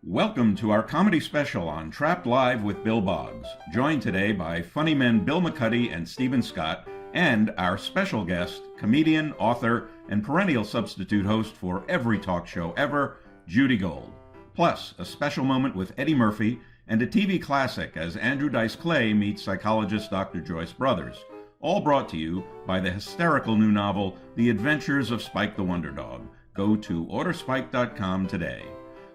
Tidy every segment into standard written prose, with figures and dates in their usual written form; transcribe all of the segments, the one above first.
Welcome to our comedy special on Trapped Live with Bill Boggs, joined today by funny men Bill McCuddy and Stephen Scott, and our special guest, comedian, author, and perennial substitute host for every talk show ever, Judy Gold. Plus, a special moment with Eddie Murphy, and a TV classic as Andrew Dice Clay meets psychologist Dr. Joyce Brothers, all brought to you by the hysterical new novel, The Adventures of Spike the Wonder Dog. Go to orderspike.com today.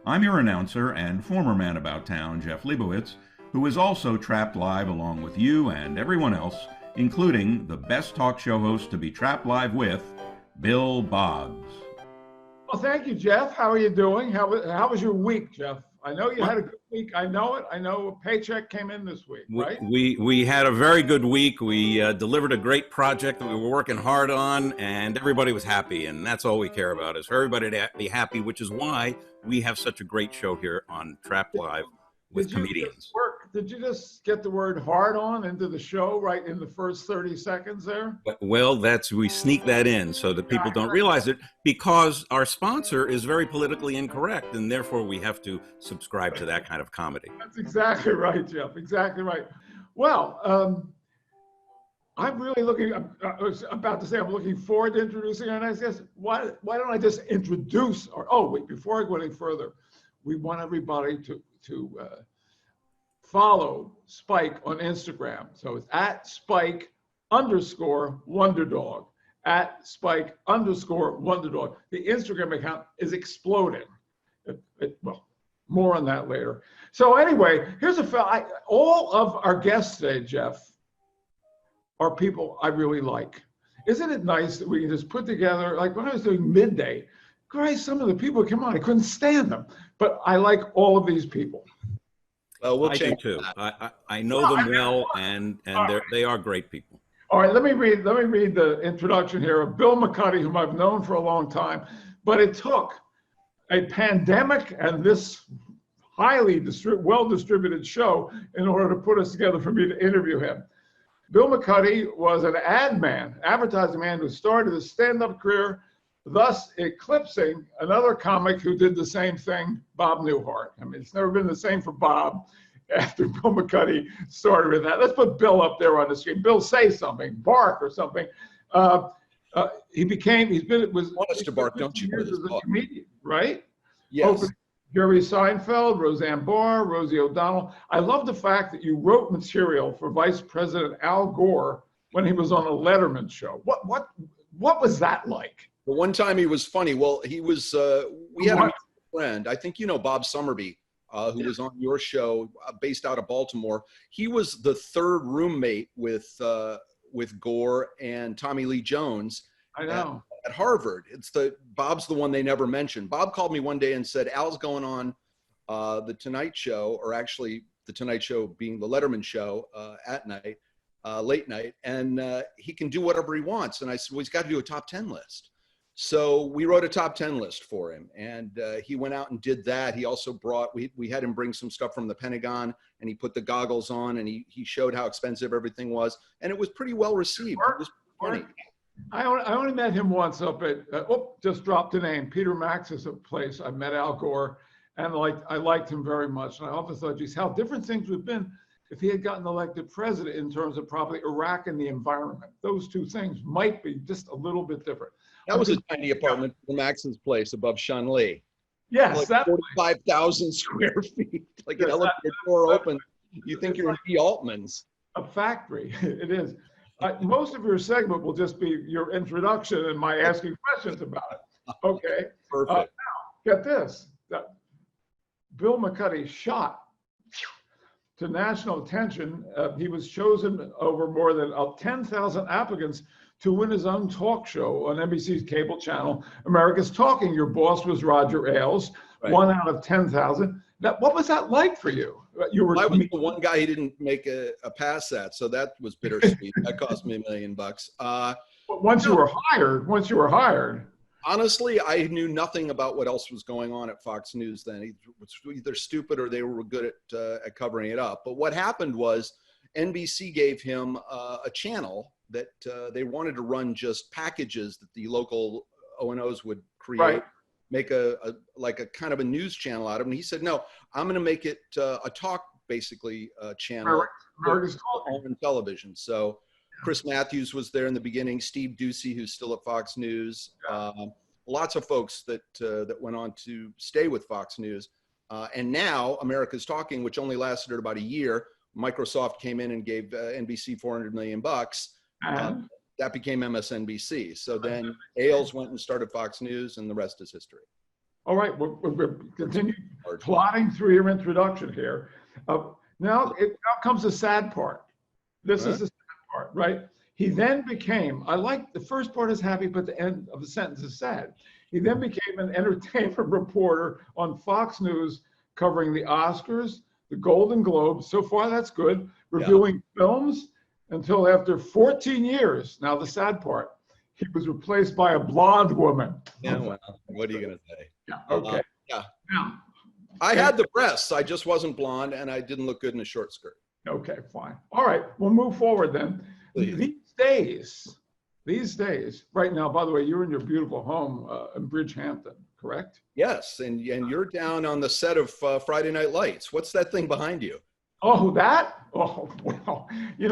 I'm your announcer and former man about town, Jeff Leibowitz, who is also trapped live along with you and everyone else, including the best talk show host to be trapped live with, Bill Boggs. Well, thank you, Jeff. How are you doing? How was your week, Jeff? I know you had a good week. I know it. I know a paycheck came in this week, right? We had a very good week. We delivered a great project that we were working hard on, and everybody was happy, and that's all we care about is for everybody to be happy, which is why we have such a great show here on Trapped Live with comedians. Did you just get the word hard on into the show right in the first 30 seconds there? Well, we sneak that in so that people don't realize it, because our sponsor is very politically incorrect, and therefore we have to subscribe to that kind of comedy. That's exactly right, Jeff. Exactly right. Well, I'm really I was about to say I'm looking forward to introducing our next guest. Why don't I just introduce wait, before I go any further, we want everybody to follow Spike on Instagram. So it's at Spike_Wonderdog. At Spike_Wonderdog. The Instagram account is exploding. Well, more on that later. So anyway, here's all of our guests today, Jeff, are people I really like. Isn't it nice that we can just put together, like when I was doing Midday, Christ, some of the people who come on, I couldn't stand them. But I like all of these people. Well, I do too. I know them well, and they are great people. All right, let me read the introduction here of Bill McCuddy, whom I've known for a long time. But it took a pandemic and this highly well-distributed show in order to put us together for me to interview him. Bill McCuddy was an advertising man who started his stand-up career, thus eclipsing another comic who did the same thing, Bob Newhart. I mean, it's never been the same for Bob after Bill McCuddy started with that. Let's put Bill up there on the screen. Bill, say something, bark or something. He's been Want us to bark, don't you? Years as a comedian, right? Yes. Jerry Seinfeld, Roseanne Barr, Rosie O'Donnell. I love the fact that you wrote material for Vice President Al Gore when he was on a Letterman show. What was that like? The one time he was funny. Well, he was. We had a friend. I think you know Bob Summerby, who was on your show, based out of Baltimore. He was the third roommate with Gore and Tommy Lee Jones. I know. At Harvard. Bob's the one they never mentioned. Bob called me one day and said, Al's going on the Tonight Show, or actually the Tonight Show being the Letterman show at night, late night, and he can do whatever he wants. And I said, well, he's got to do a top 10 list. So we wrote a top 10 list for him, and he went out and did that. He also brought, we had him bring some stuff from the Pentagon, and he put the goggles on, and he showed how expensive everything was, and it was pretty well received. It was funny. I only met him once up at, just dropped a name, Peter Max's place. I met Al Gore, and I liked him very much. And I often thought, geez, how different things would have been if he had gotten elected president in terms of probably Iraq and the environment. Those two things might be just a little bit different. That was a tiny apartment from Max's place above Shanley. Yes, like that 45,000 square feet. Like an elevator door open. You think you're in P. Altman's. A factory, it is. Most of your segment will just be your introduction and my asking questions about it. Okay. Perfect. Now, get this. Bill McCuddy shot to national attention. He was chosen over more than 10,000 applicants to win his own talk show on NBC's cable channel, America's Talking. Your boss was Roger Ailes, right. 1 out of 10,000. Now, what was that like for you? I was the one guy he didn't make a pass at, so that was bittersweet. That cost me $1 million. Once you were hired. Honestly, I knew nothing about what else was going on at Fox News then. It was either stupid or they were good at covering it up. But what happened was NBC gave him a channel that they wanted to run just packages that the local O&Os would create. Right. make a like a kind of a news channel out of it. And he said, no, I'm going to make it a talk, basically, channel America's Talking on television. So Chris Matthews was there in the beginning, Steve Ducey, who's still at Fox News, lots of folks that went on to stay with Fox News. And now America's Talking, which only lasted about a year, Microsoft came in and gave NBC $400 million. That became MSNBC. So then Ailes went and started Fox News, and the rest is history. All right, we're continue plotting through your introduction here. Now comes the sad part. This is the sad part, right? He then became, I like the first part is happy, but the end of the sentence is sad. He then became an entertainment reporter on Fox News, covering the Oscars, the Golden Globes. So far, that's good. Reviewing films until after 14 years. Now, the sad part, he was replaced by a blonde woman. Yeah, well, what are you going to say? Yeah, okay. Yeah. Now, I had the breasts. I just wasn't blonde, and I didn't look good in a short skirt. Okay, fine. All right, we'll move forward then. Please. These days, right now, by the way, you're in your beautiful home in Bridgehampton, correct? Yes, and you're down on the set of Friday Night Lights. What's that thing behind you? Oh, that? Oh, well,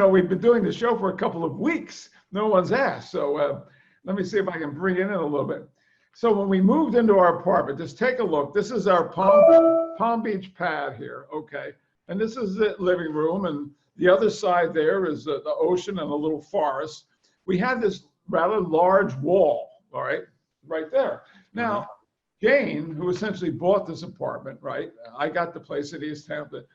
we've been doing the show for a couple of weeks. No one's asked. So let me see if I can bring it in a little bit. So when we moved into our apartment, just take a look. This is our Palm Beach pad here, okay? And this is the living room, and the other side there is the ocean and a little forest. We had this rather large wall, all right there. Now, Jane, who essentially bought this apartment, right? I got the place at East Hampton.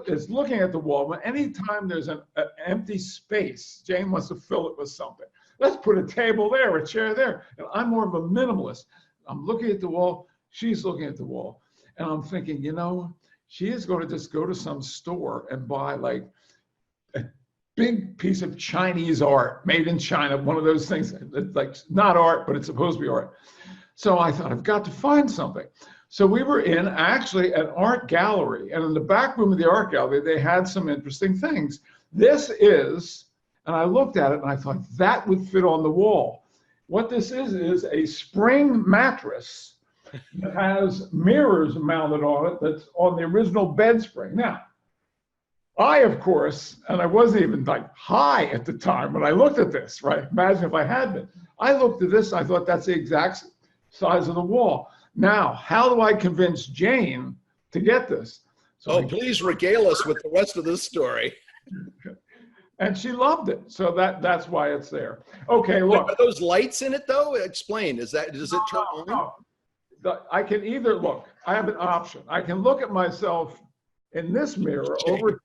It's looking at the wall, but anytime there's an empty space, Jane wants to fill it with something. Let's put a table there, a chair there. And I'm more of a minimalist. I'm looking at the wall, she's looking at the wall. And I'm thinking, she is going to just go to some store and buy like a big piece of Chinese art made in China, one of those things, it's like not art, but it's supposed to be art. So I thought, I've got to find something. So we were in actually an art gallery, and in the back room of the art gallery, they had some interesting things. This is, and I looked at it and I thought that would fit on the wall. What this is a spring mattress that has mirrors mounted on it that's on the original bed spring. Now, I, of course, and I wasn't even like high at the time when I looked at this, right? Imagine if I had been. I looked at this, I thought that's the exact size of the wall. Now, how do I convince Jane to get this? So please regale us with the rest of this story. And she loved it. So that's why it's there. Okay, look. Are those lights in it though? Explain. Does it turn on? No. I can either look. I have an option. I can look at myself in this mirror over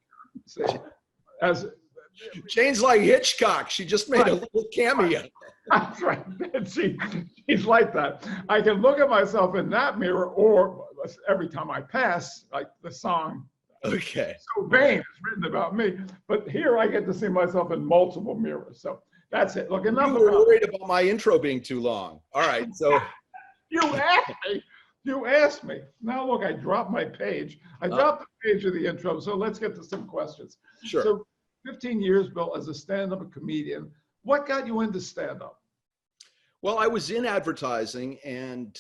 as Jane's like Hitchcock. She just made a little cameo. That's right. She's like that. I can look at myself in that mirror, or every time I pass, like the song. Okay. So vain is written about me, but here I get to see myself in multiple mirrors. So that's it. Look, enough. You were worried about my intro being too long. All right. So you asked me. You asked me. Now look, I dropped my page. I dropped the page of the intro. So let's get to some questions. Sure. So 15 years, Bill, as a stand-up comedian. What got you into stand-up? Well, I was in advertising, and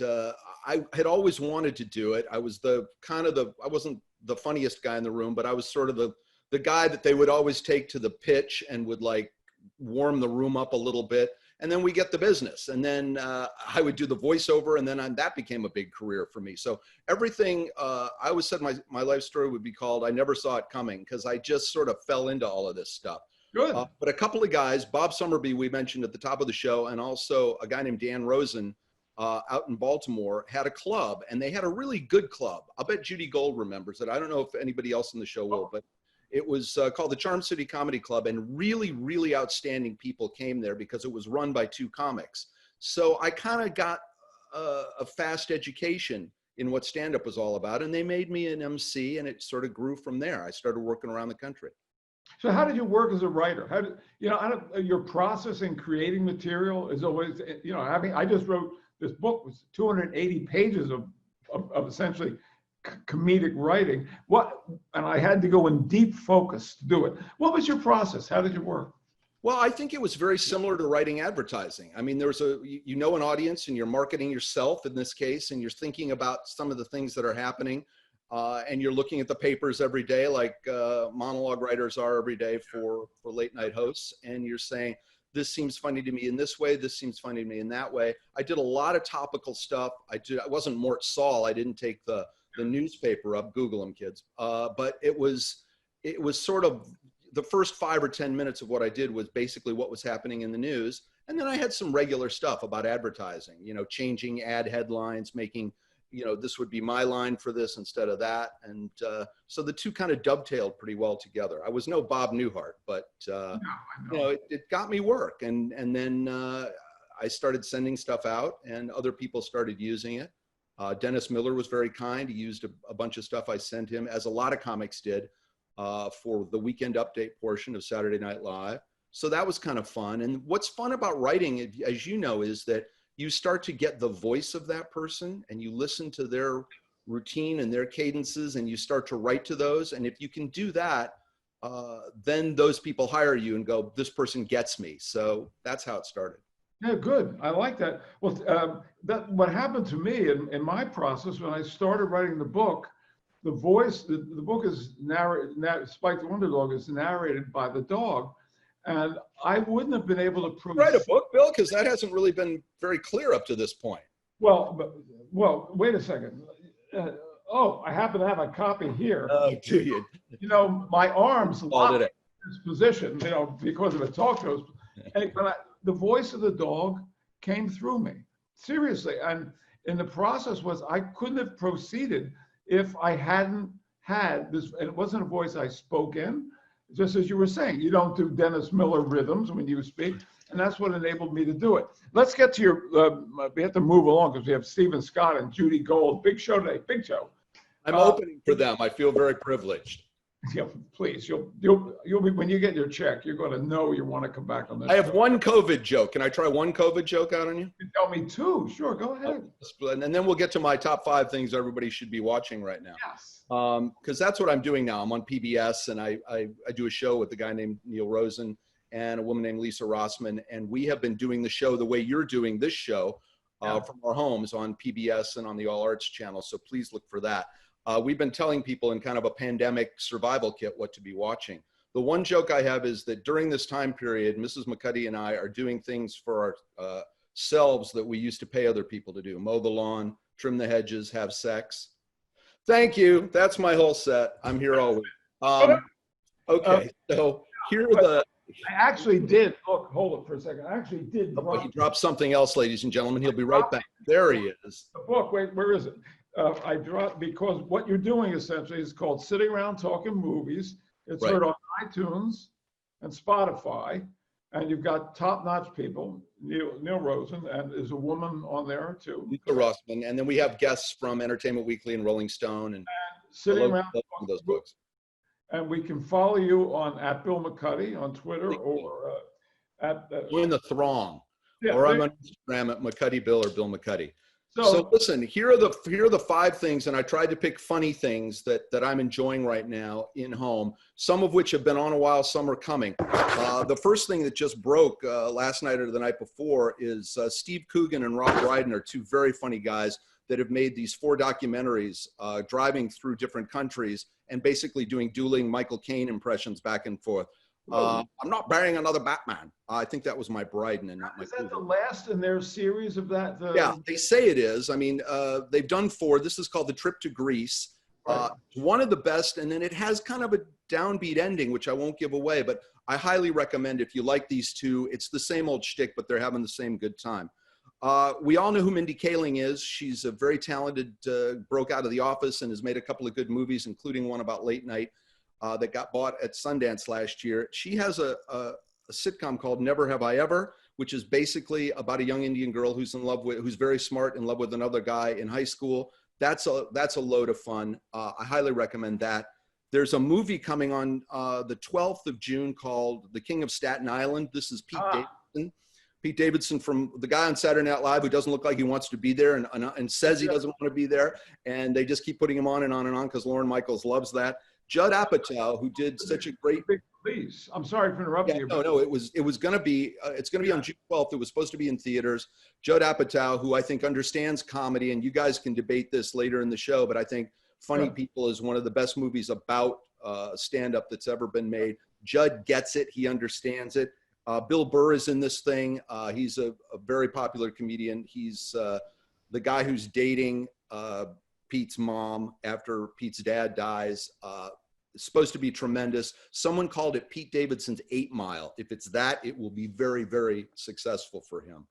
I had always wanted to do it. I was I wasn't the funniest guy in the room, but I was sort of the guy that they would always take to the pitch and would like warm the room up a little bit. And then we get the business. And then I would do the voiceover, and then that became a big career for me. So everything, I always said my life story would be called I Never Saw It Coming, because I just sort of fell into all of this stuff. Good. But a couple of guys, Bob Summerby, we mentioned at the top of the show, and also a guy named Dan Rosen out in Baltimore had a club, and they had a really good club. I'll bet Judy Gold remembers it. I don't know if anybody else in the show will, but it was called the Charm City Comedy Club, and really, really outstanding people came there because it was run by two comics. So I kind of got a fast education in what stand-up was all about, and they made me an MC, and it sort of grew from there. I started working around the country. So how did you work as a writer? How did your process in creating material is always, I just wrote this book with 280 pages of essentially comedic writing. And I had to go in deep focus to do it. What was your process? How did you work? Well, I think it was very similar to writing advertising. I mean, there's you know an audience and you're marketing yourself in this case, and you're thinking about some of the things that are happening, and you're looking at the papers every day like monologue writers are every day for late night hosts, and you're saying, this seems funny to me in this way, this seems funny to me in that way. I did a lot of topical stuff. I wasn't Mort Saul. I didn't take the newspaper up, Google them, kids. But it was sort of the first 5 or 10 minutes of what I did was basically what was happening in the news. And then I had some regular stuff about advertising, you know, changing ad headlines, making, you know, this would be my line for this instead of that. And so the two kind of dovetailed pretty well together. I was no Bob Newhart, but, you know, it got me work. And then I started sending stuff out and other people started using it. Dennis Miller was very kind. He used a bunch of stuff I sent him, as a lot of comics did, for the weekend update portion of Saturday Night Live. So that was kind of fun. And what's fun about writing, as you know, is that you start to get the voice of that person and you listen to their routine and their cadences and you start to write to those. And if you can do that, then those people hire you and go, this person gets me. So that's how it started. Yeah, good. I like that. Well, what happened to me in my process when I started writing the book, the voice, the book is Spike the Wonder Dog is narrated by the dog. And I wouldn't have been able to write a book, Bill, because that hasn't really been very clear up to this point. Well, wait a second. I happen to have a copy here. Oh, do you? You know, my arms locked in it. this position, you know, because of the talk shows. And the voice of the dog came through me, seriously. And in the process was I couldn't have proceeded if I hadn't had this. And it wasn't a voice I spoke in. Just as you were saying, you don't do Dennis Miller rhythms when you speak, and that's what enabled me to do it. Let's get to your, we have to move along because we have Stephen Scott and Judy Gold. Big show today, big show. I'm opening for them. I feel very privileged. Yeah, please, you'll be, when you get your check, you're going to know you want to come back on this. I have one COVID joke. Can I try one COVID joke out on you? You tell me two. Sure, go ahead. And then we'll get to my top 5 things everybody should be watching right now. Yes. Because that's what I'm doing now. I'm on PBS and I do a show with a guy named Neil Rosen and a woman named Lisa Rossman. And we have been doing the show the way you're doing this show from our homes on PBS and on the All Arts channel. So please look for that. We've been telling people in kind of a pandemic survival kit what to be watching. The one joke I have is that during this time period, Mrs. McCuddy and I are doing things for our selves that we used to pay other people to do. Mow the lawn, trim the hedges, have sex. Thank you. That's my whole set. I'm here all week. Okay, so here are the... I actually did, look, hold it for a second. I actually did. Oh, he dropped something else, ladies and gentlemen. He'll be right back. There he is. The book, wait, where is it? I dropped, because what you're doing essentially is called Sitting Around Talking Movies. It's heard on iTunes and Spotify, and you've got top-notch people. Neil Rosen, and there's a woman on there too. Lisa Rossman, and then we have guests from Entertainment Weekly and Rolling Stone, and Sitting Around those books. And we can follow you on Bill McCuddy on Twitter or in the throng, yeah, or I'm on Instagram at McCuddy Bill or Bill McCuddy. So So listen, here are the 5 things, and I tried to pick funny things that I'm enjoying right now in home, some of which have been on a while, some are coming. The first thing that just broke last night or the night before is Steve Coogan and Rob Brydon are 2 very funny guys that have made these 4 documentaries driving through different countries and basically doing dueling Michael Caine impressions back and forth. I'm not burying another Batman. I think that was my Bryden and not my. Is that the last in their series of that? Yeah, they say it is. I mean, they've done 4. This is called The Trip to Greece. One of the best, and then it has kind of a downbeat ending, which I won't give away, but I highly recommend if you like these 2. It's the same old shtick, but they're having the same good time. We all know who Mindy Kaling is. She's a very talented, broke out of The Office and has made a couple of good movies, including one about late night. That got bought at Sundance last year. She has a sitcom called Never Have I Ever, which is basically about a young Indian girl who's very smart, in love with another guy in high school. That's a load of fun. I highly recommend that. There's a movie coming on the 12th of June called The King of Staten Island. This is Pete Davidson. Pete Davidson, from the guy on Saturday Night Live who doesn't look like he wants to be there and says he doesn't want to be there. And they just keep putting him on and on and on because Lorne Michaels loves that. Judd Apatow, who did such a great Please. I'm sorry for interrupting Yeah, you. no, it was going to be, it's going to be on June 12th. It was supposed to be in theaters. Judd Apatow, who I think understands comedy, and you guys can debate this later in the show, but I think Funny People is one of the best movies about stand-up that's ever been made. Judd gets it. He understands it. Bill Burr is in this thing. He's a very popular comedian. He's the guy who's dating Pete's mom after Pete's dad dies. It's supposed to be tremendous. Someone called it Pete Davidson's 8 Mile. If it's that, it will be very, very successful for him.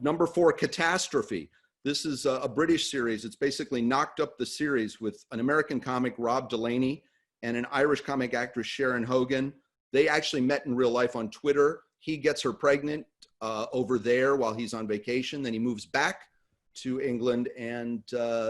Number 4, Catastrophe. This is a British series. It's basically knocked up the series with an American comic, Rob Delaney, and an Irish comic actress, Sharon Hogan. They actually met in real life on Twitter. He gets her pregnant over there while he's on vacation. Then he moves back to England, and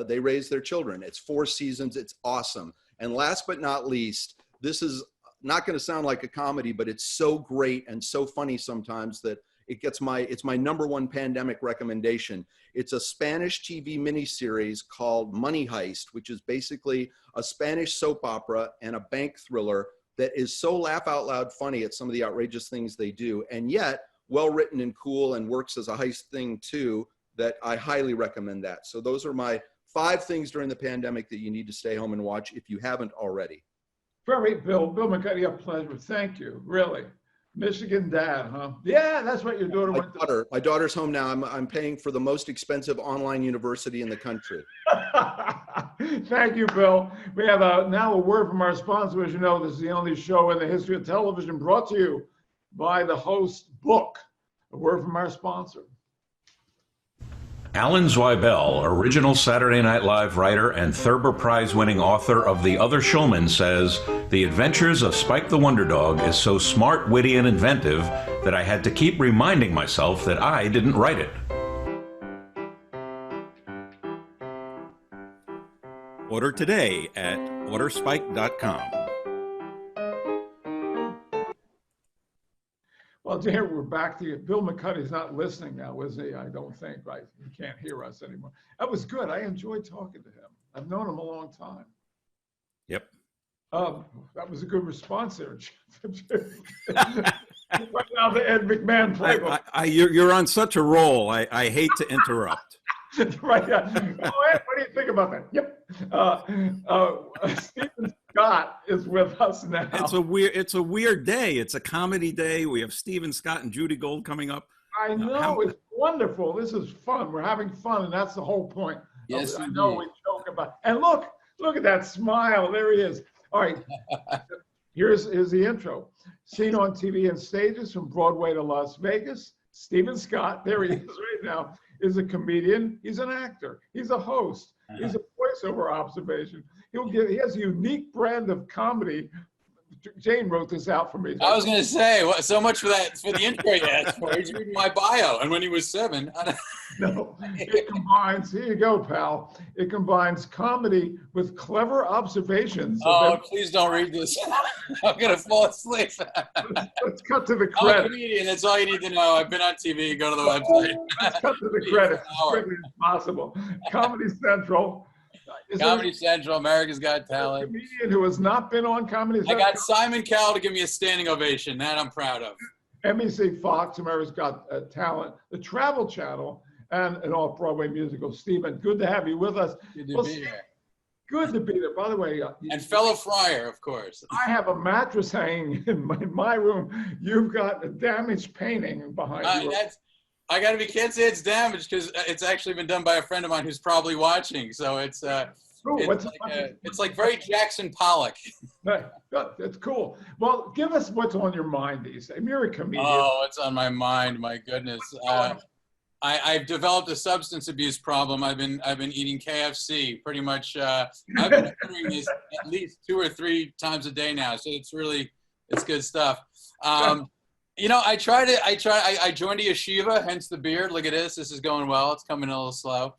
they raise their children. It's 4 seasons. It's awesome. And last but not least, this is not going to sound like a comedy, but it's so great and so funny sometimes that it's my number 1 pandemic recommendation. It's a Spanish TV miniseries called Money Heist, which is basically a Spanish soap opera and a bank thriller that is so laugh out loud funny at some of the outrageous things they do, and yet well written and cool and works as a heist thing too, that I highly recommend that. So those are my 5 things during the pandemic that you need to stay home and watch if you haven't already. Very, Bill McCuddy, a pleasure. Thank you, really. Michigan dad, huh? Yeah, that's what your daughter went to. My daughter's home now. I'm paying for the most expensive online university in the country. Thank you, Bill. We have now a word from our sponsor. As you know, this is the only show in the history of television brought to you by the host book. A word from our sponsor. Alan Zweibel, original Saturday Night Live writer and Thurber Prize-winning author of The Other Showman, says, "The adventures of Spike the Wonder Dog is so smart, witty, and inventive that I had to keep reminding myself that I didn't write it." Order today at orderspike.com. Well, dear, we're back to you. Bill McCuddy's not listening now, is he? I don't think, right? He can't hear us anymore. That was good. I enjoyed talking to him. I've known him a long time. Yep. That was a good response there. Right now, the Ed McMahon playbook. You're on such a roll. I hate to interrupt. Right. Yeah. Oh, Ed, what do you think about that? Yep. Stephen Scott is with us now. It's a weird day. It's a comedy day. We have Stephen Scott and Judy Gold coming up. I know. It's wonderful. This is fun. We're having fun, and that's the whole point. Yes, I know we joke about. And look at that smile. There he is. All right. Here's the intro. Seen on TV and stages from Broadway to Las Vegas, Stephen Scott, there he is right now, is a comedian. He's an actor. He's a host. He's a voiceover observation. He has a unique brand of comedy. Jane wrote this out for me. I was going to say, so much for the intro you asked for. He's reading my bio. And when he was 7. No, it combines, here you go, pal. It combines comedy with clever observations. Oh, please don't read this. I'm going to fall asleep. Let's cut to the I'm a credit. comedian. That's all you need to know. I've been on TV. Go to the website. Let's cut to the credit as quickly as possible. Comedy Central. Comedy Central, America's Got A Talent. comedian who has not been on Comedy I Central. got Simon Cowell to give me a standing ovation. That I'm proud of. NBC, Fox, America's Got Talent, the Travel Channel, and an off-Broadway musical. Stephen, good to have you with us. Good to Well, be here. Good to be there. By the way, And fellow Fryer, of course. I have a mattress hanging in my room. You've got a damaged painting behind you. I got to be, can't say it's damaged because it's actually been done by a friend of mine who's probably watching. So it's like very Jackson Pollock. That's cool. Well, give us what's on your mind these days. You're a comedian. Oh, it's on my mind. My goodness. I've developed a substance abuse problem. I've been eating KFC pretty much. I've been doing this at least 2 or 3 times a day now. So it's good stuff. You know, I joined a yeshiva, hence the beard. Look at this. This is going well. It's coming a little slow,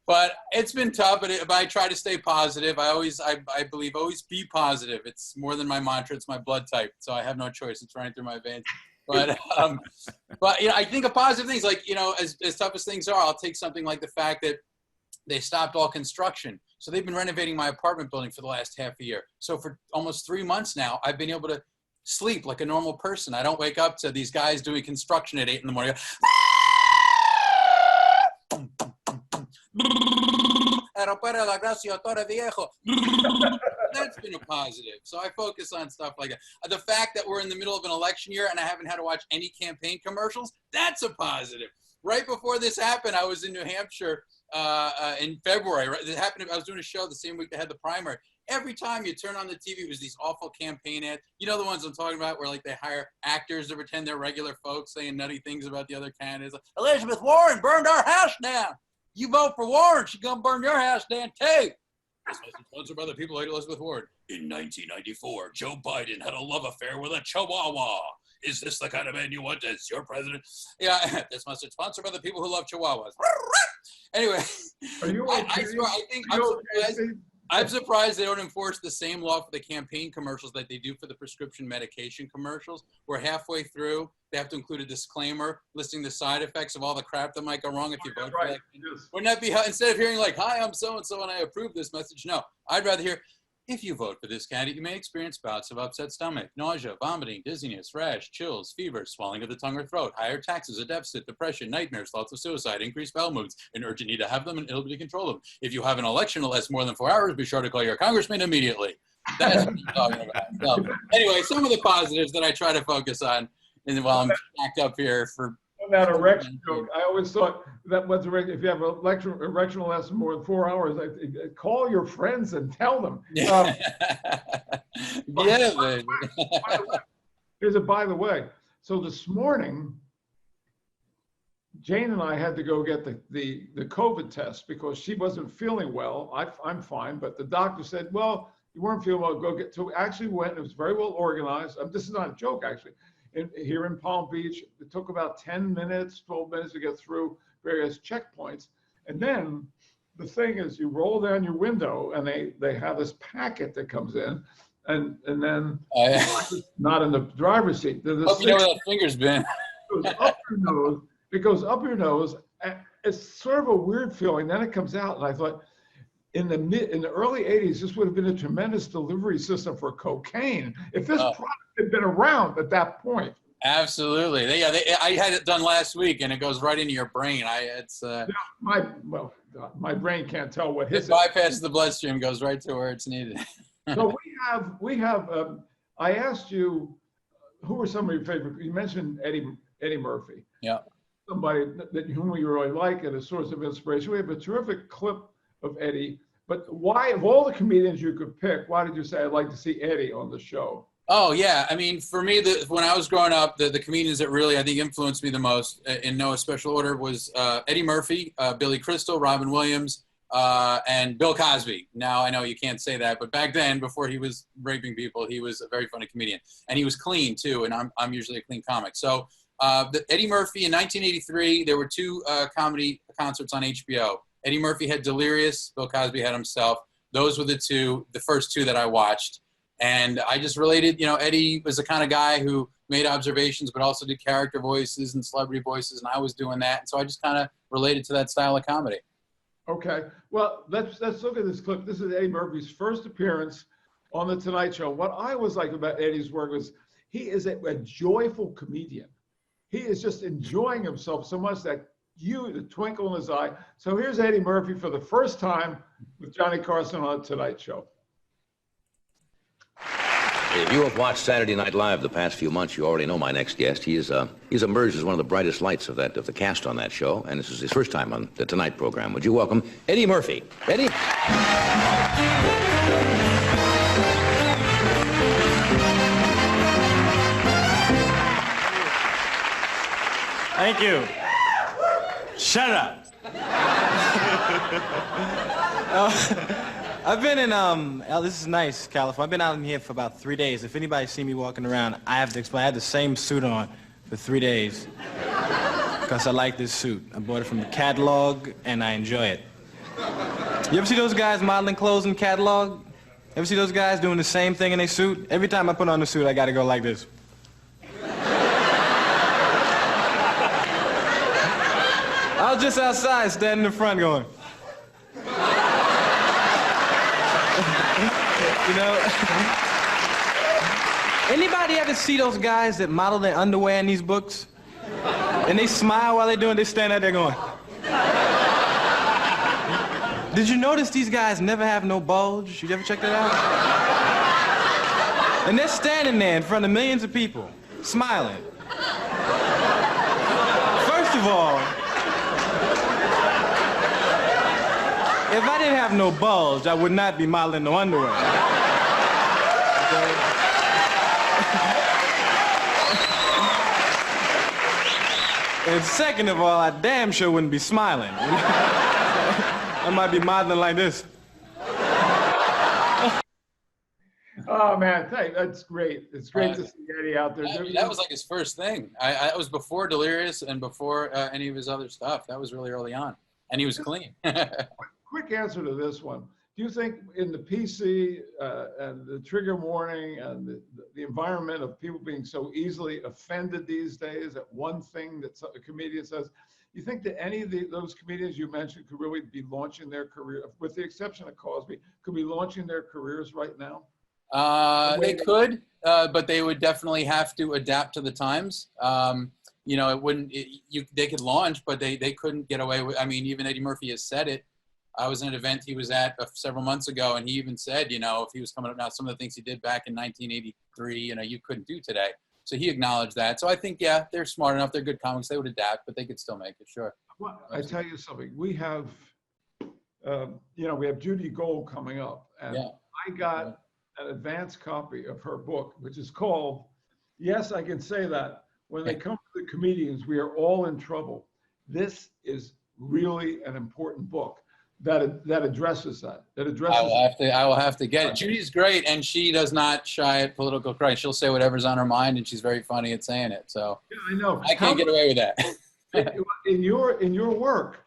but it's been tough. But I try to stay positive. I believe always be positive. It's more than my mantra. It's my blood type. So I have no choice. It's running through my veins. But you know, I think of positive things like, you know, as tough as things are, I'll take something like the fact that they stopped all construction. So they've been renovating my apartment building for the last half a year. So for almost 3 months now, I've been able to sleep like a normal person. I don't wake up to these guys doing construction at 8 in the morning. That's been a positive. So I focus on stuff like that. The fact that we're in the middle of an election year and I haven't had to watch any campaign commercials, that's a positive. Right before this happened, I was in New Hampshire in February. Right? It happened. I was doing a show the same week they had the primary. Every time you turn on the TV, it was these awful campaign ads. You know the ones I'm talking about, where like they hire actors to pretend they're regular folks saying nutty things about the other candidates. Like, Elizabeth Warren burned our house down. You vote for Warren, she's gonna burn your house down too. This was sponsored by the people like Elizabeth Warren. In 1994, Joe Biden had a love affair with a Chihuahua. Is this the kind of man you want as your president? Yeah, this must be sponsored by the people who love Chihuahuas. Anyway, Are you okay? I'm surprised they don't enforce the same law for the campaign commercials that they do for the prescription medication commercials, where halfway through they have to include a disclaimer listing the side effects of all the crap that might go wrong if you vote for that. Yes. Wouldn't that be, instead of hearing like, hi, I'm so-and-so and I approve this message, no, I'd rather hear, if you vote for this candidate, you may experience bouts of upset stomach, nausea, vomiting, dizziness, rash, chills, fever, swelling of the tongue or throat, higher taxes, a deficit, depression, nightmares, thoughts of suicide, increased bowel movements, an urgent need to have them and inability to control them. If you have an election that lasts more than 4 hours, be sure to call your congressman immediately. That's what I'm talking about. So, anyway, some of the positives that I try to focus on and while I'm stacked up here for That erection joke. I always thought that was if you have an erection less than more than 4 hours, call your friends and tell them. yeah, baby. Here's a by the way. So this morning, Jane and I had to go get the COVID test because she wasn't feeling well. I'm fine, but the doctor said, well, you weren't feeling well, go get. So we actually went. It was very well organized. This is not a joke, actually. Here in Palm Beach, it took about 10 minutes, 12 minutes to get through various checkpoints. And then the thing is, you roll down your window and they have this packet that comes in, and then not in the driver's seat. Hope you know where that finger's been. It goes up your nose. And it's sort of a weird feeling. Then it comes out, and I thought, in the early 80s, this would have been a tremendous delivery system for cocaine if this product had been around at that point. Absolutely. I had it done last week, and it goes right into your brain. My brain can't tell what hits it. Bypasses the bloodstream, goes right to where it's needed. So we have. I asked you, who were some of your favorite? You mentioned Eddie Murphy. Yeah. Somebody whom you really like and a source of inspiration. We have a terrific clip of Eddie, but why, of all the comedians you could pick, why did you say I'd like to see Eddie on the show? Oh yeah, I mean, for me, when I was growing up, the comedians that really I think influenced me the most, in no special order, was Eddie Murphy, Billy Crystal, Robin Williams, and Bill Cosby. Now I know you can't say that, but back then, before he was raping people, he was a very funny comedian, and he was clean too. And I'm usually a clean comic. So Eddie Murphy in 1983, there were two comedy concerts on HBO. Eddie Murphy had Delirious, Bill Cosby had himself. Those were the first two that I watched. And I just related, Eddie was the kind of guy who made observations, but also did character voices and celebrity voices. And I was doing that. And so I just kind of related to that style of comedy. Okay. Well, let's look at this clip. This is Eddie Murphy's first appearance on The Tonight Show. What I always like about Eddie's work was he is a joyful comedian. He is just enjoying himself so much that the twinkle in his eye. So here's Eddie Murphy for the first time with Johnny Carson on The Tonight Show. If you have watched Saturday Night Live the past few months, you already know my next guest. He's emerged as one of the brightest lights of the cast on that show, and this is his first time on the Tonight program. Would you welcome Eddie Murphy? Eddie? Thank you. Shut up. I've been in, this is nice, California. I've been out in here for about 3 days. If anybody see me walking around, I have to explain. I had the same suit on for 3 days because I like this suit. I bought it from the catalog, and I enjoy it. You ever see those guys modeling clothes in catalog? Ever see those guys doing the same thing in their suit? Every time I put on the suit, I got to go like this. I was just outside, standing in front going. You know? Anybody ever see those guys that model their underwear in these books? And they smile while they're doing it, they stand out there going. Did you notice these guys never have no bulge? You ever check that out? And they're standing there in front of millions of people, smiling. First of all, if I didn't have no bulge, I would not be modeling no underwear. Okay? And second of all, I damn sure wouldn't be smiling. I might be modeling like this. Oh man, that's great. It's great to see Eddie out there. That was like his first thing. I was before Delirious and before any of his other stuff. That was really early on, and he was clean. Quick answer to this one. Do you think in the PC and the trigger warning and the environment of people being so easily offended these days at one thing that a comedian says, you think that any of those comedians you mentioned could really be launching their career, with the exception of Cosby, could be launching their careers right now? They could, but they would definitely have to adapt to the times. You know, it wouldn't. They could launch, but they couldn't get away with. I mean, even Eddie Murphy has said it. I was in an event he was at several months ago, and he even said, you know, if he was coming up now, some of the things he did back in 1983, you know, you couldn't do today. So he acknowledged that. So I think, yeah, they're smart enough. They're good comics. They would adapt, but they could still make it. Sure. Well, I tell you something. We have, you know, we have Judy Gold coming up, and yeah. I got an advanced copy of her book, which is called, yes, I can say that, When They Come to the Comedians, We Are All in Trouble. This is really an important book that addresses that. I will have to get it. Judy's great, and she does not shy at political correctness. She'll say whatever's on her mind, and she's very funny at saying it. So yeah, I know. I can't get away with that. in your work,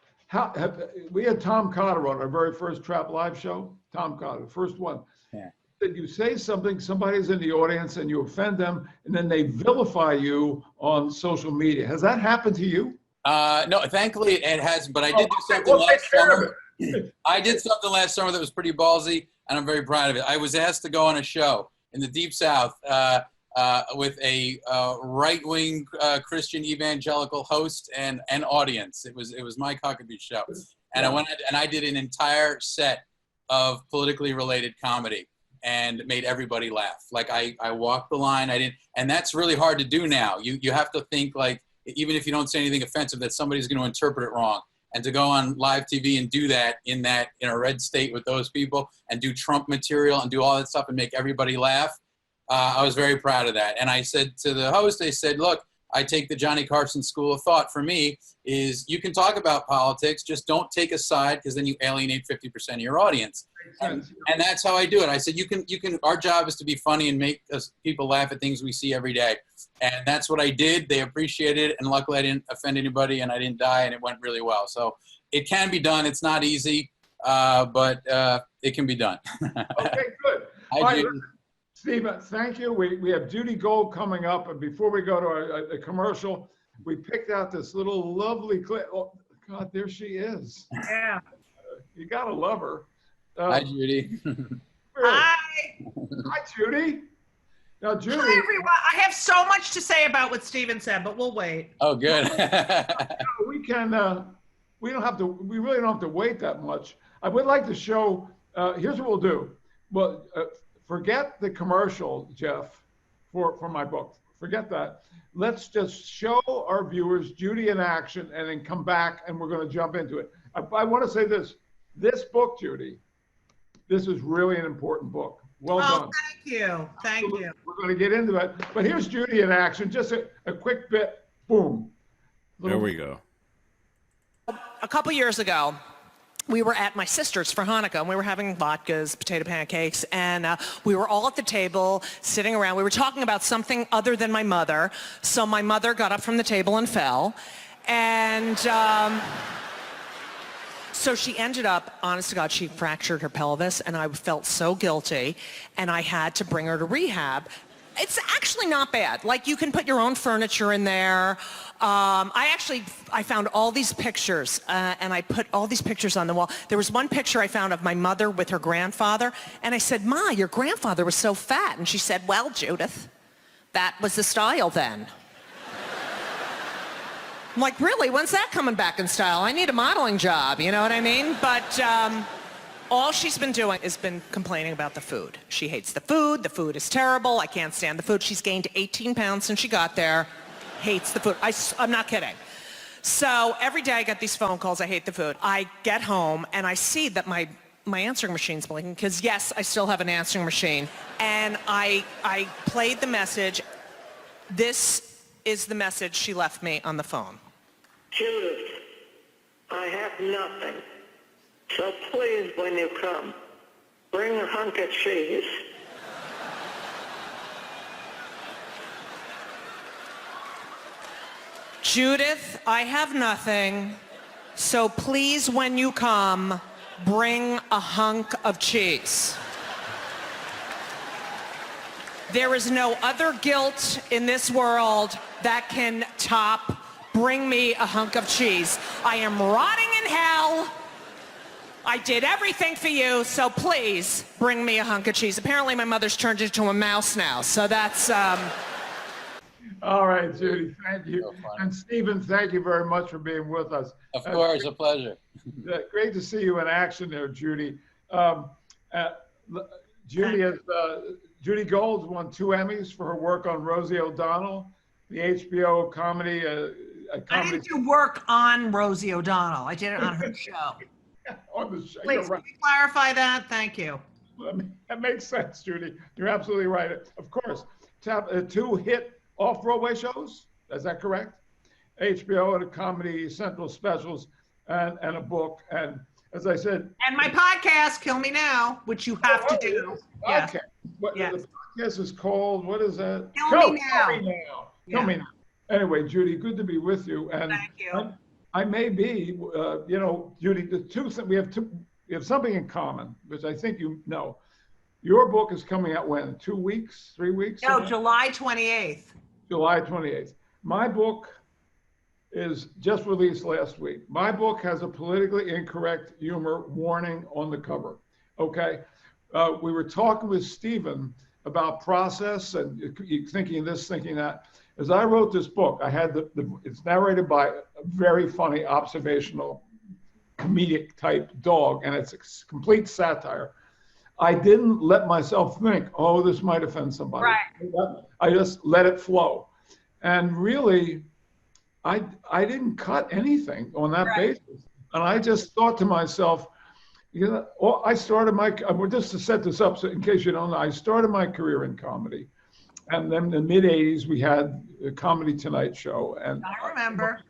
we had Tom Cotter on our very first Trap Live show. Tom Cotter, the first one. Yeah. That you say something, somebody's in the audience, and you offend them, and then they vilify you on social media. Has that happened to you? No, thankfully it hasn't. But I did do something last summer. I did something last summer that was pretty ballsy, and I'm very proud of it. I was asked to go on a show in the Deep South with a right-wing Christian evangelical host and audience. It was my Huckabee show, and I went and I did an entire set of politically related comedy and made everybody laugh. Like I walked the line. And that's really hard to do now. You have to think, like, even if you don't say anything offensive, that somebody's going to interpret it wrong. And to go on live TV and do that in a red state with those people and do Trump material and do all that stuff and make everybody laugh, I was very proud of that. And I said to the host, I said, look, I take the Johnny Carson school of thought. For me is you can talk about politics, just don't take a side, because then you alienate 50% of your audience. And that's how I do it. I said, our job is to be funny and make people laugh at things we see every day. And that's what I did. They appreciated it. And luckily I didn't offend anybody and I didn't die, and it went really well. So it can be done. It's not easy, but it can be done. Okay, good. All right, Stephen, thank you. We have Judy Gold coming up. And before we go to a commercial, we picked out this little lovely clip. Oh, God, there she is. Yeah. You got to love her. Hi, Judy. Hi. Hi, Judy. Now, Judy. Hi, everyone. I have so much to say about what Stephen said, but we'll wait. Oh, good. We really don't have to wait that much. I would like to show, here's what we'll do. Well, forget the commercial, Jeff, for my book. Forget that. Let's just show our viewers Judy in action and then come back and we're going to jump into it. I want to say this. This book, Judy, this is really an important book. Well done. Thank you. Thank you. We're going to get into it. But here's Judy in action. Just a quick bit. Boom. There we go. A couple years ago, we were at my sister's for Hanukkah, and we were having latkes, potato pancakes, and we were all at the table, sitting around. We were talking about something other than my mother. So my mother got up from the table and fell. And so she ended up, honest to God, she fractured her pelvis, and I felt so guilty, and I had to bring her to rehab. It's actually not bad. Like, you can put your own furniture in there. I found all these pictures, and I put all these pictures on the wall. There was one picture I found of my mother with her grandfather, and I said, Ma, your grandfather was so fat. And she said, well, Judith, That was the style then. I'm like, really? When's that coming back in style? I need a modeling job, you know what I mean? But all she's been doing is been complaining about the food. She hates the food is terrible, I can't stand the food. She's gained 18 pounds since she got there, hates the food. I'm not kidding. So every day I get these phone calls, I hate the food. I get home and I see that my answering machine's blinking, because yes, I still have an answering machine. And I played the message. This is the message she left me on the phone. Judith, I have nothing. So please, when you come, bring a hunk of cheese. Judith, I have nothing. So please, when you come, bring a hunk of cheese. There is no other guilt in this world that can top bring me a hunk of cheese. I am rotting in hell. I did everything for you, so please bring me a hunk of cheese. Apparently my mother's turned into a mouse now, so that's... All right, Judy, thank you. So funny. And Stephen, thank you very much for being with us. Of course, a pleasure. Great to see you in action there, Judy. Judy Gold's won 2 Emmys for her work on Rosie O'Donnell, the HBO comedy. I didn't do work on Rosie O'Donnell. I did it on her show. On the show. Please, You're right. can you clarify that? Thank you. That makes sense, Judy. You're absolutely right. Of course, 2 hit off-Broadway shows. Is that correct? HBO and a Comedy Central specials and a book. And as I said, And my podcast, Kill Me Now, which you have to do. Yeah. Okay. What Yes. the podcast is called? What is that? Kill Me Now. Kill Me Now. Yeah. Kill Me Now. Anyway, Judy, good to be with you. And Thank you. I may be, Judy, the two things we have something in common, which I think you know. Your book is coming out when? 2 weeks? 3 weeks? No, July 28th. July 28th. My book is just released last week. My book has a politically incorrect humor warning on the cover. Okay. We were talking with Stephen about process and thinking this, thinking that. As I wrote this book, I had it's narrated by a very funny, observational, comedic type dog, and it's a complete satire. I didn't let myself think, oh, this might offend somebody. Right. I just let it flow. And really, I didn't cut anything on that basis. And I just thought to myself, I started just to set this up, so in case you don't know, I started my career in comedy. And then in the mid-'80s, we had a Comedy Tonight show. And I remember.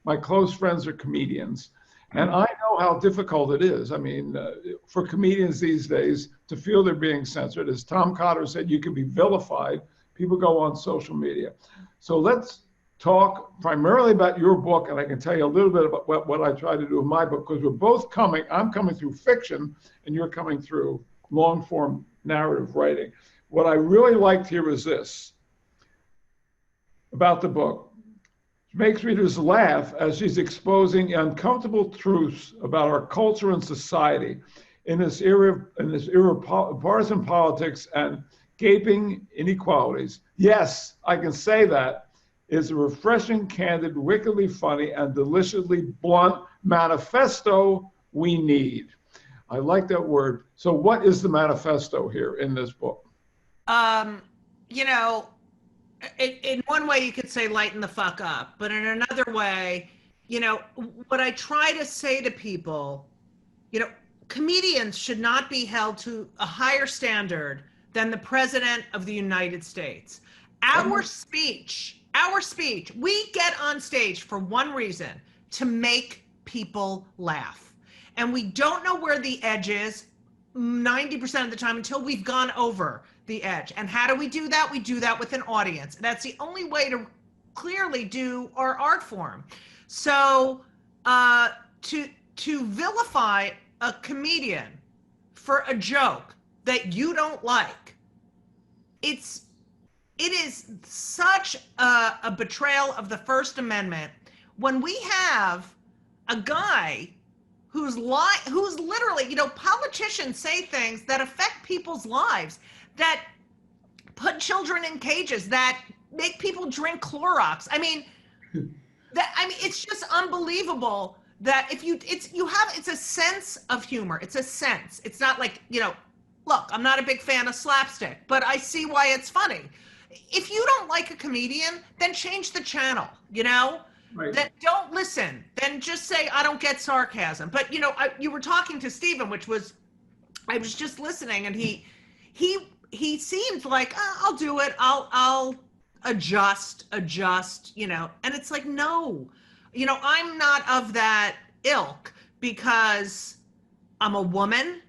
my close friends are comedians. And I know how difficult it is. I mean, for comedians these days to feel they're being censored. As Tom Cotter said, you can be vilified. People go on social media. So let's talk primarily about your book, and I can tell you a little bit about what I try to do in my book, because we're both I'm coming through fiction, and you're coming through long-form narrative writing. What I really liked here is this about the book. It makes readers laugh as she's exposing uncomfortable truths about our culture and society in this era of partisan politics and gaping inequalities. Yes, I can say that. Is a refreshing, candid, wickedly funny, and deliciously blunt manifesto we need. I like that word. So what is the manifesto here in this book? In one way you could say lighten the fuck up, but in another way, what I try to say to people, comedians should not be held to a higher standard than the President of the United States. Our speech, we get on stage for one reason, to make people laugh. And we don't know where the edge is 90% of the time until we've gone over the edge. And how do we do that? We do that with an audience. That's the only way to clearly do our art form. So to vilify a comedian for a joke that you don't like, it is such a betrayal of the First Amendment when we have a guy who's literally, politicians say things that affect people's lives, that put children in cages, that make people drink Clorox. I mean, it's just unbelievable that it's a sense of humor. It's a sense. It's not like, look, I'm not a big fan of slapstick, but I see why it's funny. If you don't like a comedian, then change the channel, Right. Then don't listen. Then just say, I don't get sarcasm. But, you were talking to Stephen, I was just listening, and he seemed like, I'll do it. I'll adjust, and it's like, no, I'm not of that ilk, because I'm a woman.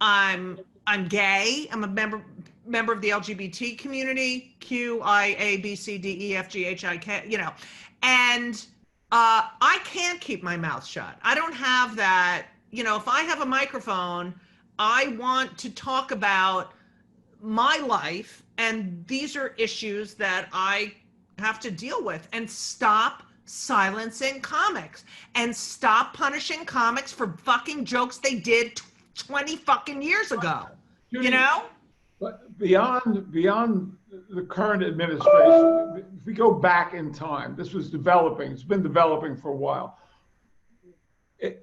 I'm gay. I'm a member of the LGBT community, QIABCDEFGHIK, and I can't keep my mouth shut. I don't have that. If I have a microphone, I want to talk about my life, and these are issues that I have to deal with, and stop silencing comics, and stop punishing comics for fucking jokes they did 20 fucking years ago. Judy, But beyond the current administration, if we go back in time, this was developing. It's been developing for a while.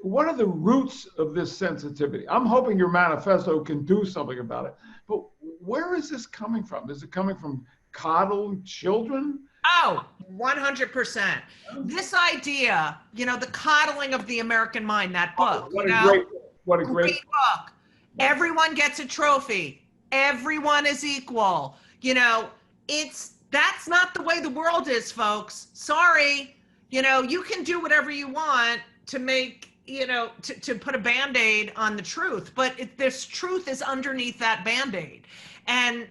What are the roots of this sensitivity? I'm hoping your manifesto can do something about it. But where is this coming from? Is it coming from coddling children? Oh, 100%. This idea, the coddling of the American mind, that book, What a great book. Everyone gets a trophy. Everyone is equal. That's not the way the world is, folks. Sorry. You can do whatever you want to make, to put a Band-Aid on the truth, but this truth is underneath that Band-Aid. And,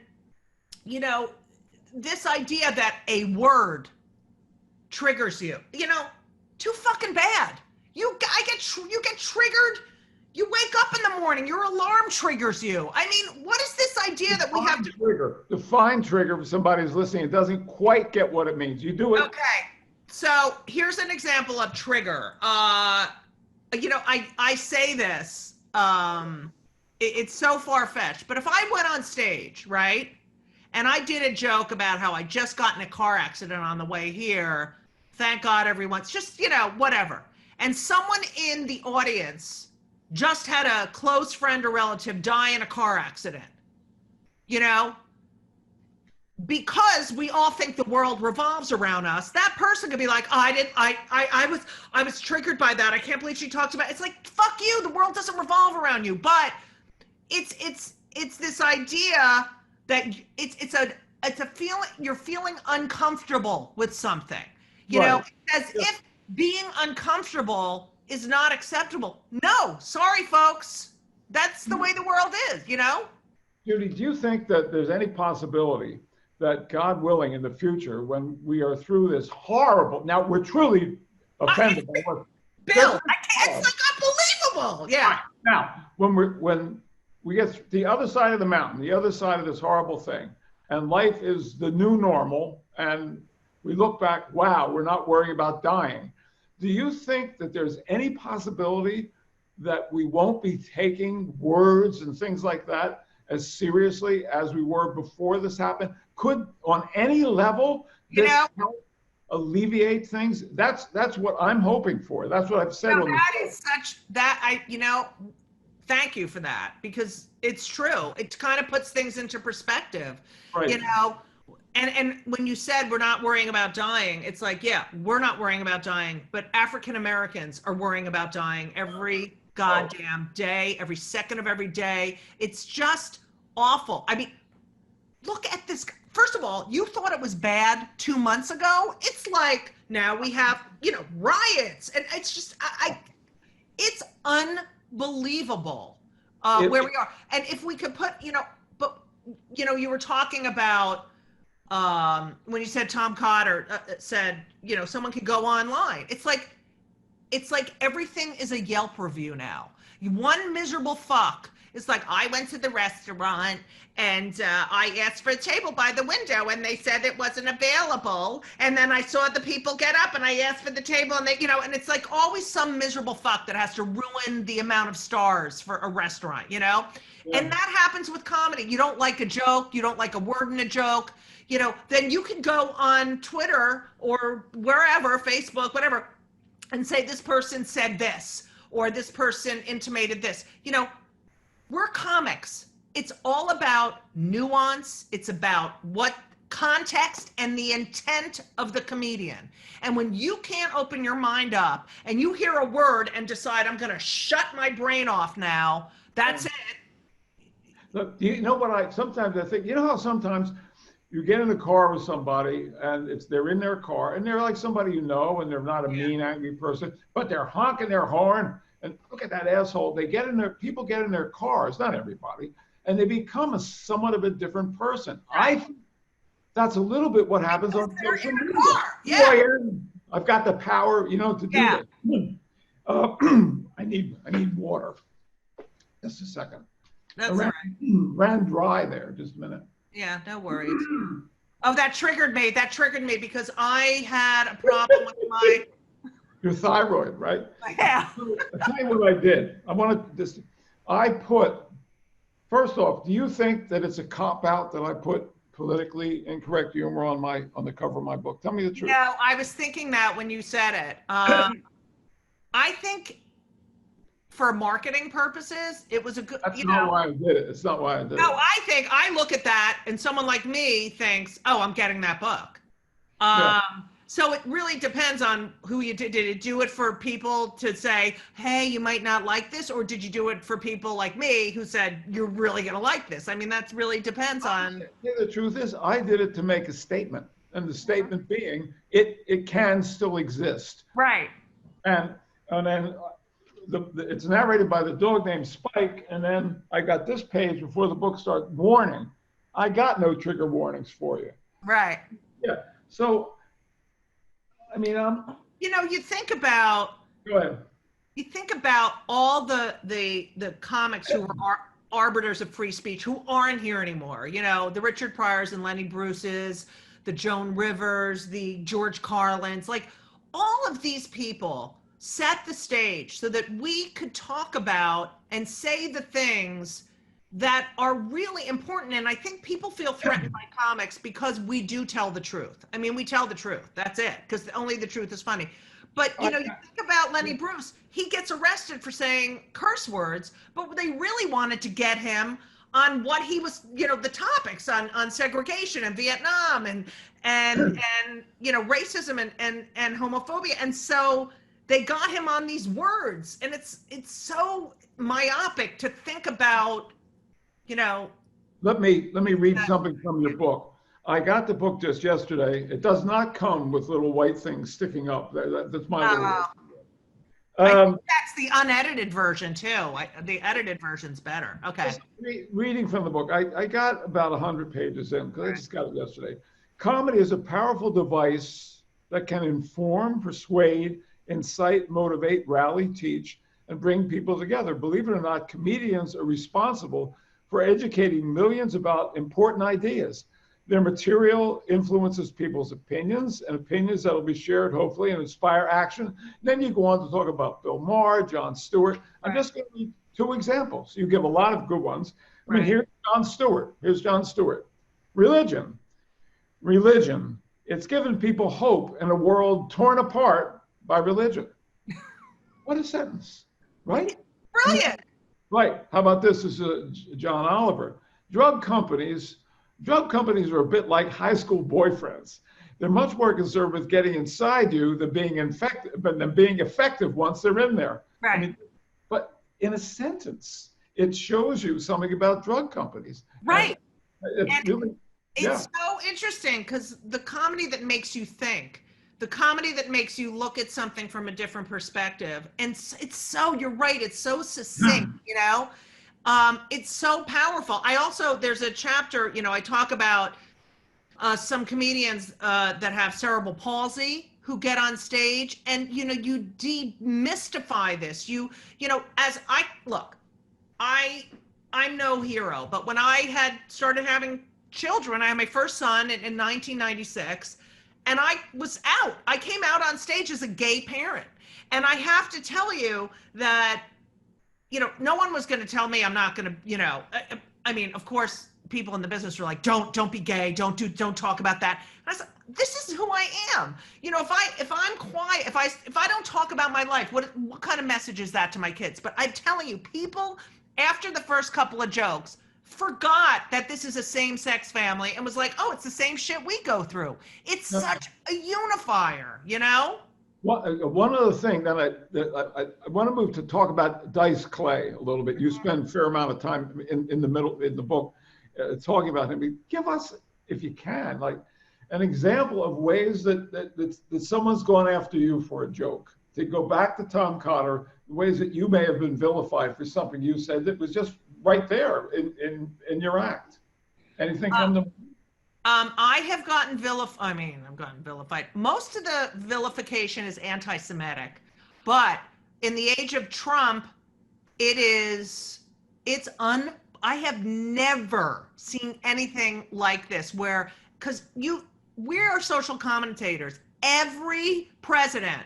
this idea that a word triggers you, too fucking bad. You get triggered. You wake up in the morning, your alarm triggers you. I mean, what is this idea that we have to define trigger for somebody who's listening? It doesn't quite get what it means. You do it. Okay. So here's an example of trigger. I say this, it's so far-fetched, but if I went on stage, right, and I did a joke about how I just got in a car accident on the way here, thank God everyone's just, whatever, and someone in the audience just had a close friend or relative die in a car accident, because we all think the world revolves around us, that person could be like, I was triggered by that. I can't believe she talks about it. It's like, fuck you, the world doesn't revolve around you. But it's this idea that it's a feeling, you're feeling uncomfortable with something. Right. As if being uncomfortable is not acceptable. No, sorry folks. That's the way the world is, Judy, do you think that there's any possibility that, God willing, in the future, when we are through this horrible, now we're truly offended by what Bill, it's like unbelievable. Yeah. Right. Now, when we get to the other side of the mountain, the other side of this horrible thing, and life is the new normal, and we look back, wow, we're not worrying about dying. Do you think that there's any possibility that we won't be taking words and things like that as seriously as we were before this happened? Could, on any level, this help alleviate things? That's what I'm hoping for. That's what I've said. Thank you for that, because it's true. It kind of puts things into perspective, Right. And when you said we're not worrying about dying, it's like, yeah, we're not worrying about dying, but African Americans are worrying about dying every goddamn day, every second of every day. It's just awful. I mean, look at this. First of all, you thought it was bad 2 months ago. It's like now we have, riots, and it's just, it's unbelievable where we are. And if we could put, you were talking about when you said Tom Cotter said, someone could go online. It's like everything is a Yelp review now. One miserable fuck is like, I went to the restaurant and I asked for a table by the window and they said it wasn't available. And then I saw the people get up and I asked for the table and they, and it's like always some miserable fuck that has to ruin the amount of stars for a restaurant, Yeah. And that happens with comedy. You don't like a joke, you don't like a word in a joke, then you can go on Twitter or wherever, Facebook, whatever, and say this person said this or this person intimated this. We're comics. It's all about nuance. It's about what context and the intent of the comedian. And when you can't open your mind up and you hear a word and decide, I'm going to shut my brain off now, that's it. Look, you know what sometimes I think, how sometimes you get in the car with somebody and they're in their car and they're like somebody and they're not a mean, angry person, but they're honking their horn and look at that asshole. People get in their cars, not everybody, and they become somewhat of a different person. I think that's a little bit what happens on social media. Yeah. I've got the power, to do that. I need water. Just a second. That's all right. Ran dry there. Just a minute. Yeah, no worries. Oh, that triggered me. That triggered me because I had a problem with your thyroid, right? Yeah. I'll tell you what I did. I put, first off, do you think that it's a cop-out that I put politically incorrect humor on the cover of my book? Tell me the truth. No, I was thinking that when you said it. I think for marketing purposes, it was a good, That's not why I did it. It's not why I did it. No, I look at that and someone like me thinks, oh, I'm getting that book. So it really depends on who you did. Did it do it for people to say, hey, you might not like this? Or did you do it for people like me who said, you're really going to like this? I mean, that really depends on. The truth is, I did it to make a statement. And the statement being, it can still exist. Right. And then it's narrated by the dog named Spike. And then I got this page before the book starts, warning. I got no trigger warnings for you. Right. Yeah. So, I mean, you think about. Go ahead. You think about all the comics who are arbiters of free speech who aren't here anymore. The Richard Pryors and Lenny Bruces, the Joan Rivers, the George Carlins, like all of these people set the stage so that we could talk about and say the things that are really important. And I think people feel threatened by comics because we do tell the truth. I mean, we tell the truth. That's it. Because only the truth is funny. But, you think about Lenny Bruce, he gets arrested for saying curse words, but they really wanted to get him on what he was, the topics on segregation and Vietnam and racism and homophobia. And so they got him on these words. And it's so myopic to think about, Let me read something from your book. I got the book just yesterday. It does not come with little white things sticking up. That's my little. I think that's the unedited version too. The edited version's better. Okay. Reading from the book, I got about 100 pages in because I just got it yesterday. Comedy is a powerful device that can inform, persuade, incite, motivate, rally, teach, and bring people together. Believe it or not, comedians are responsible for educating millions about important ideas. Their material influences people's opinions and opinions that will be shared, hopefully, and inspire action. Then you go on to talk about Bill Maher, Jon Stewart. I'm just going to read 2 examples. You give a lot of good ones. I mean, here's Jon Stewart. Religion. It's given people hope in a world torn apart by religion. What a sentence, right? Brilliant. Right. How about this? This is John Oliver. Drug companies are a bit like high school boyfriends. They're much more concerned with getting inside you than being effective once they're in there. Right. I mean, but in a sentence, it shows you something about drug companies. Right. It's so interesting because the comedy that makes you think, the comedy that makes you look at something from a different perspective, and it's so, you're right, it's so succinct, it's so powerful. There's a chapter, I talk about some comedians that have cerebral palsy who get on stage and, you know, you demystify this. You know, as I look, I'm no hero, but when I had started having children, I had my first son in 1996, and I was out. I came out on stage as a gay parent. And I have to tell you that, you know, no one was going to tell me I'm not going to, you know, I mean, of course, people in the business are like, don't be gay, don't talk about that. And I said, this is who I am. You know, if I'm quiet, if I don't talk about my life, what kind of message is that to my kids? But I'm telling you, people after the first couple of jokes forgot that this is a same-sex family and was like, oh, it's the same shit we go through. It's such a unifier, you know? One other thing that I want to move to talk about Dice Clay a little bit. You spend a fair amount of time in the middle in the book talking about him. Give us, if you can, like an example of ways that someone's gone after you for a joke. To go back to Tom Cotter, ways that you may have been vilified for something you said that was just right there in your act. Anything come to? I have gotten I've gotten vilified. Most of the vilification is anti-Semitic, but in the age of Trump, I have never seen anything like this where, because we're social commentators. Every president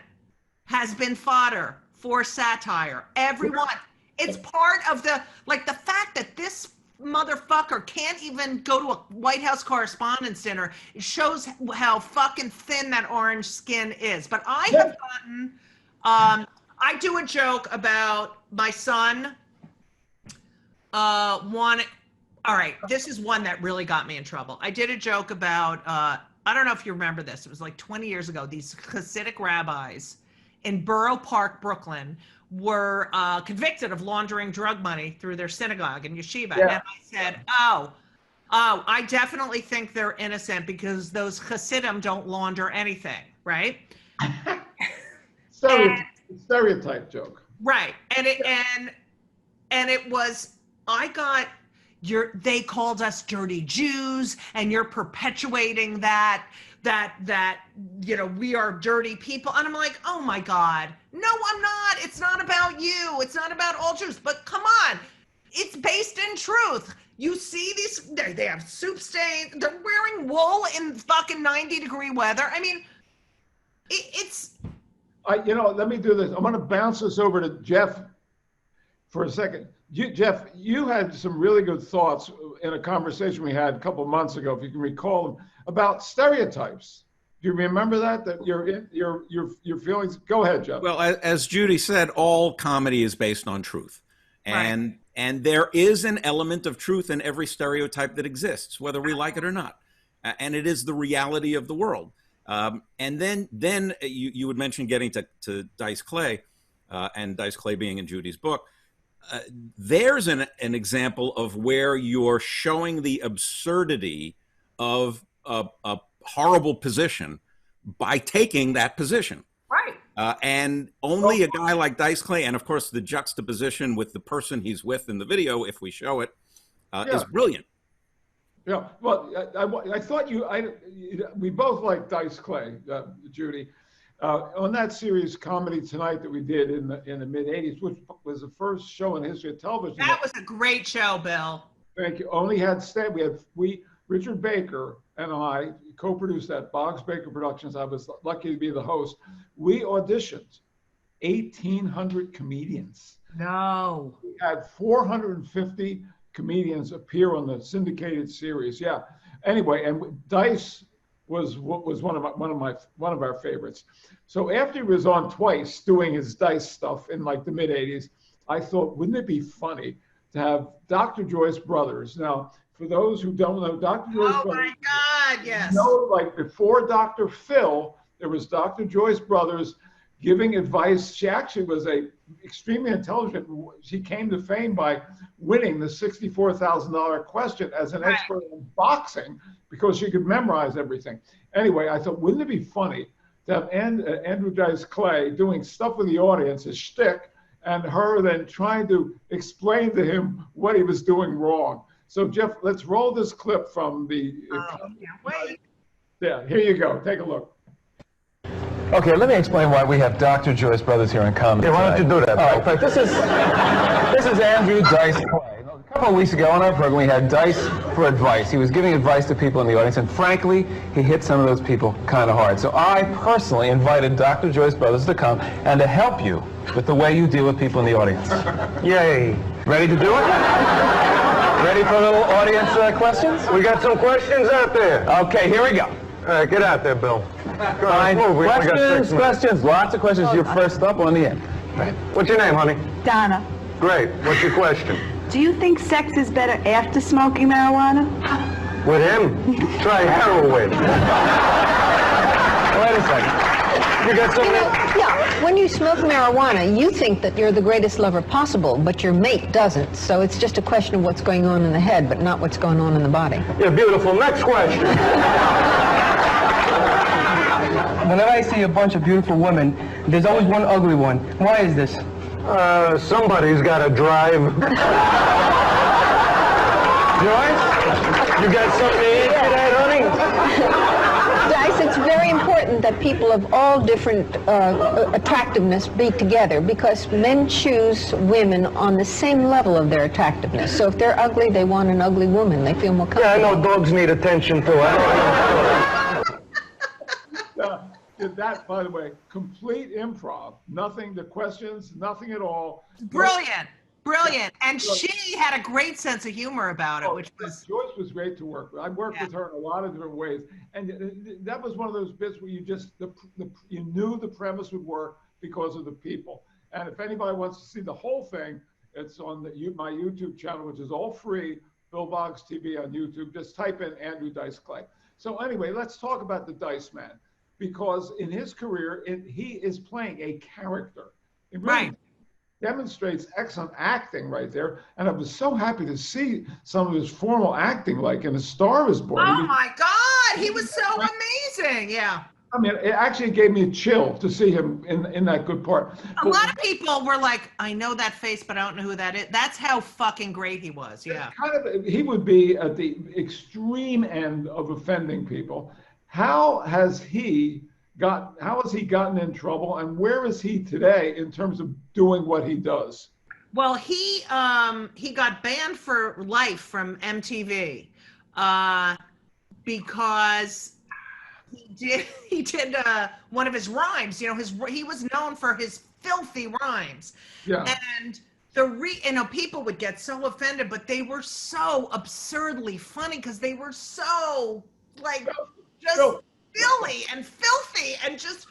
has been fodder for satire. Everyone. It's part of the fact that this motherfucker can't even go to a White House Correspondents' Dinner. It shows how fucking thin that orange skin is. But I have gotten, I do a joke about my son. All right, this is one that really got me in trouble. I did a joke about, I don't know if you remember this. It was like 20 years ago. These Hasidic rabbis in Borough Park, Brooklyn, were convicted of laundering drug money through their synagogue and yeshiva. Yeah. And I said, oh, I definitely think they're innocent because those Hasidim don't launder anything, right? Stereotype joke. Right. And it was, they called us dirty Jews and you're perpetuating that, you know, we are dirty people. And I'm like, oh my God, no, I'm not. It's not about you. It's not about all Jews, but come on. It's based in truth. You see these, they have soup stains. They're wearing wool in fucking 90-degree weather. I mean, let me do this. I'm going to bounce this over to Jeff for a second. Jeff, you had some really good thoughts in a conversation we had a couple of months ago, if you can recall them, about stereotypes. Do you remember that your feelings? Go ahead, Jeff. Well, as Judy said, all comedy is based on truth. And there is an element of truth in every stereotype that exists, whether we like it or not. And it is the reality of the world. And then you would mention getting to Dice Clay, and Dice Clay being in Judy's book. There's an example of where you're showing the absurdity of a horrible position by taking that position. Right. And only a guy like Dice Clay, and of course the juxtaposition with the person he's with in the video, if we show it, is brilliant. Yeah, well, I thought we both like Dice Clay, Judy. On that series, Comedy Tonight, that we did in the mid '80s, which was the first show in the history of television. That was a great show, Bill. Thank you. Richard Baker and I co-produced that, Boggs Baker Productions. I was lucky to be the host. We auditioned 1,800 comedians. No. We had 450 comedians appear on the syndicated series. Yeah. Anyway, and Dice was one of our favorites. So after he was on twice doing his Dice stuff in like the mid '80s, I thought, wouldn't it be funny to have Dr. Joyce Brothers? Now, for those who don't know, Dr. Joyce Brothers. Oh my God, yes. Like before Dr. Phil, there was Dr. Joyce Brothers giving advice. She actually was extremely intelligent. She came to fame by winning the $64,000 question as an expert in boxing because she could memorize everything. Anyway, I thought, wouldn't it be funny to have Andrew Dice Clay doing stuff with the audience, his shtick, and her then trying to explain to him what he was doing wrong. So Jeff, let's roll this clip from the. Wait. Yeah, here you go. Take a look. Okay, let me explain why we have Dr. Joyce Brothers here in comedy. Yeah, why don't you do that? All right, but this is Andrew Dice Clay. A couple of weeks ago on our program, we had Dice for advice. He was giving advice to people in the audience, and frankly, he hit some of those people kind of hard. So I personally invited Dr. Joyce Brothers to come and to help you with the way you deal with people in the audience. Yay. Ready to do it? Ready for a little audience questions? We got some questions out there. Okay, here we go. All right, get out there, Bill. Fine. Move. We only got 6 minutes. Questions, lots of questions. You're first up on the end. Right. What's your name, honey? Donna, Great. What's your question? do you think sex is better after smoking marijuana? With him? Try heroin. Wait a second. You got something? Yeah, when you smoke marijuana, you think that you're the greatest lover possible, but your mate doesn't. So it's just a question of what's going on in the head, but not what's going on in the body. You're beautiful. Next question. Whenever I see a bunch of beautiful women, there's always one ugly one. Why is this? Somebody's got to drive. Joyce, you got something to add to that, honey? Dice, it's very important that people of all different attractiveness be together, because men choose women on the same level of their attractiveness. So if they're ugly, they want an ugly woman. They feel more comfortable. Yeah, I know dogs need attention too. That, by the way, complete improv. Nothing, the questions, nothing at all. Brilliant. Brilliant. And she had a great sense of humor about it, which was... Joyce was great to work with. I worked with her in a lot of different ways. And that was one of those bits where you just, you knew the premise would work because of the people. And if anybody wants to see the whole thing, it's on my YouTube channel, which is all free, BillBoggsTV on YouTube. Just type in Andrew Dice Clay. So anyway, let's talk about the Dice Man. Because in his career, he is playing a character. It really demonstrates excellent acting right there. And I was so happy to see some of his formal acting, like in A Star Is Born. Oh my God, he was so amazing. Yeah. I mean, it actually gave me a chill to see him in that good part. A lot of people were like, I know that face, but I don't know who that is. That's how fucking great he was. Yeah. He would be at the extreme end of offending people. How has he gotten in trouble, and where is he today in terms of doing what he does? Well, he got banned for life from MTV because he did one of his rhymes. You know, he was known for his filthy rhymes. Yeah. And people would get so offended, but they were so absurdly funny because they were so like just silly and filthy and just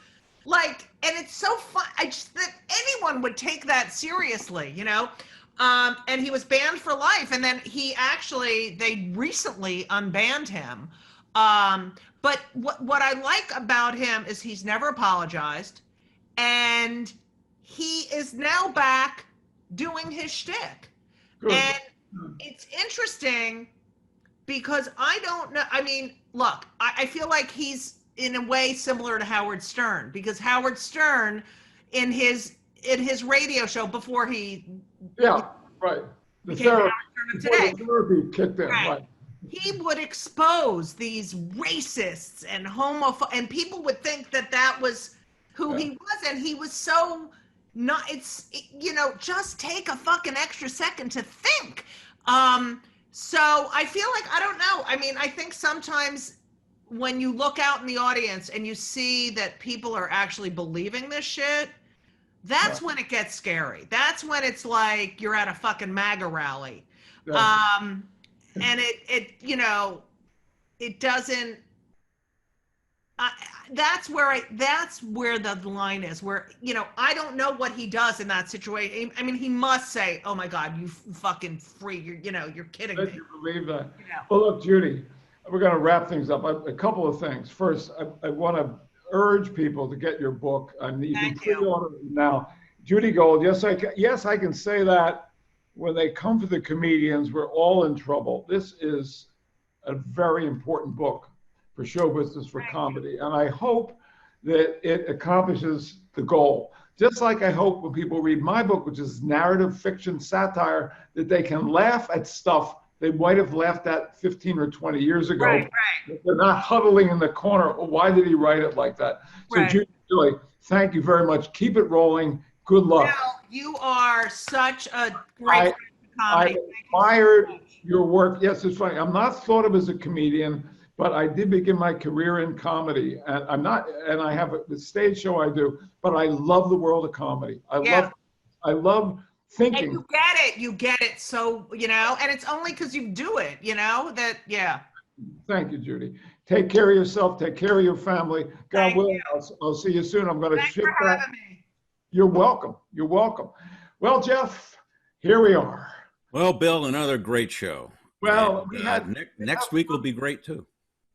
like, and it's so fun. That anyone would take that seriously, you know? And he was banned for life. And then they recently unbanned him. But what I like about him is he's never apologized, and he is now back doing his shtick. Good. And it's interesting because I don't know. I mean, look, I feel like he's in a way similar to Howard Stern, because Howard Stern in his radio show before he the therapy kicked in, right. He would expose these racists and and people would think that was who he was, and he was so not. Just take a fucking extra second to think. So I feel like, I don't know. I mean, I think sometimes when you look out in the audience and you see that people are actually believing this shit, that's when it gets scary. That's when it's like you're at a fucking MAGA rally. And it doesn't, that's where the line is, where, I don't know what he does in that situation. I mean, he must say, oh my God, you fucking freak, you're kidding me. You believe that? Well, look, Judy, we're going to wrap things up. A couple of things. First, I want to urge people to get your book. You can pre-order it now. Judy Gold, yes, I can say that. When they come for the comedians, we're all in trouble. This is a very important book for show business, for comedy. And I hope that it accomplishes the goal. Just like I hope when people read my book, which is narrative fiction satire, that they can laugh at stuff they might have laughed at 15 or 20 years ago. Right. They're not huddling in the corner. Why did he write it like that? So Really, thank you very much. Keep it rolling. Good luck. Bill, you are such a great I comedy. admired your work. Yes, it's funny. I'm not thought of as a comedian, but I did begin my career in comedy, and I have a stage show I do, but I love the world of comedy. I love thinking. And you get it. So, and it's only because you do it, yeah. Thank you, Judy. Take care of yourself. Take care of your family. God willing, I'll see you soon. I'm going to ship that. You're welcome. You're welcome. Well, Jeff, here we are. Well, Bill, another great show. Well, next week will be great too.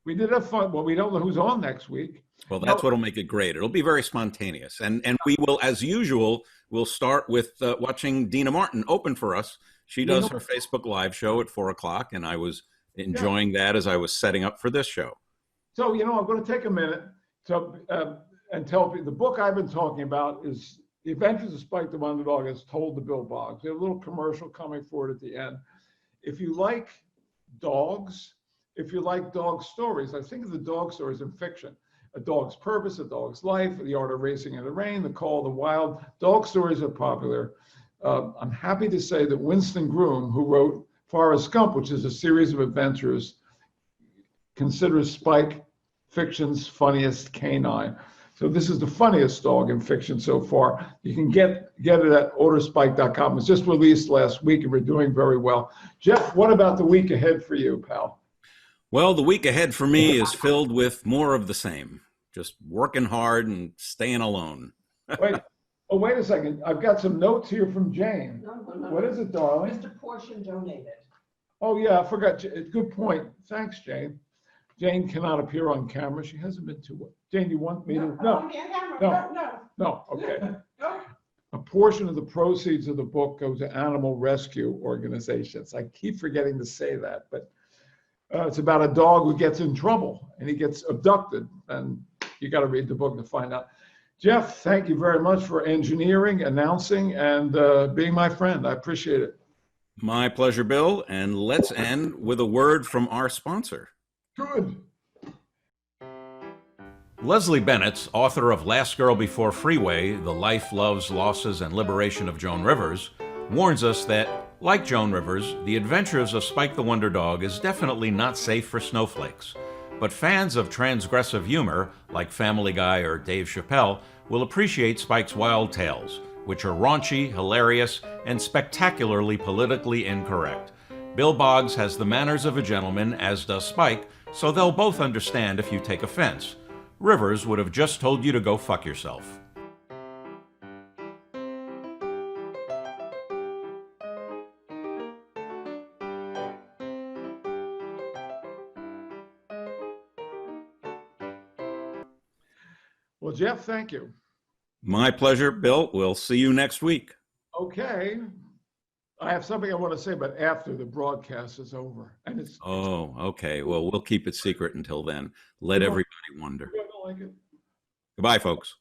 We did have fun. Well, we don't know who's on next week. Well, that's what'll make it great. It'll be very spontaneous. And we will, as usual, we'll start with watching Dina Martin open for us. She does her Facebook Live show at 4:00, and I was enjoying that as I was setting up for this show. So, I'm going to take a minute and tell people the book I've been talking about is The Adventures of Spike the Wonder Dog, as told to Bill Boggs. We have a little commercial coming for it at the end. If you like dogs, if you like dog stories, I think of the dog stories in fiction. A Dog's Purpose, A Dog's Life, The Art of Racing in the Rain, The Call of the Wild. Dog stories are popular. I'm happy to say that Winston Groom, who wrote Forrest Gump, which is a series of adventures, considers Spike fiction's funniest canine. So this is the funniest dog in fiction so far. You can get it at orderspike.com. It was just released last week, and we're doing very well. Jeff, what about the week ahead for you, pal? Well, the week ahead for me is filled with more of the same. Just working hard and staying alone. Wait a second. I've got some notes here from Jane. No. What is it, darling? Mr. Portion donated. Oh, yeah, I forgot. Good point. Thanks, Jane. Jane cannot appear on camera. She hasn't been to what? Jane, you want me to? No. Okay. A portion of the proceeds of the book goes to animal rescue organizations. I keep forgetting to say that, but it's about a dog who gets in trouble and he gets abducted, and you got to read the book to find out. Jeff, thank you very much for engineering, announcing, and being my friend. I appreciate it. My pleasure, Bill. And let's end with a word from our sponsor. Good. Leslie Bennett, author of Last Girl Before Freeway, The Life, Loves, Losses, and Liberation of Joan Rivers, warns us that, like Joan Rivers, The Adventures of Spike the Wonder Dog is definitely not safe for snowflakes. But fans of transgressive humor, like Family Guy or Dave Chappelle, will appreciate Spike's wild tales, which are raunchy, hilarious, and spectacularly politically incorrect. Bill Boggs has the manners of a gentleman, as does Spike, so they'll both understand if you take offense. Rivers would have just told you to go fuck yourself. Well, Jeff, thank you. My pleasure, Bill. We'll see you next week. Okay. I have something I want to say, but after the broadcast is over. And it's okay. Well, we'll keep it secret until then. Let everybody wonder. I don't like it. Goodbye, folks.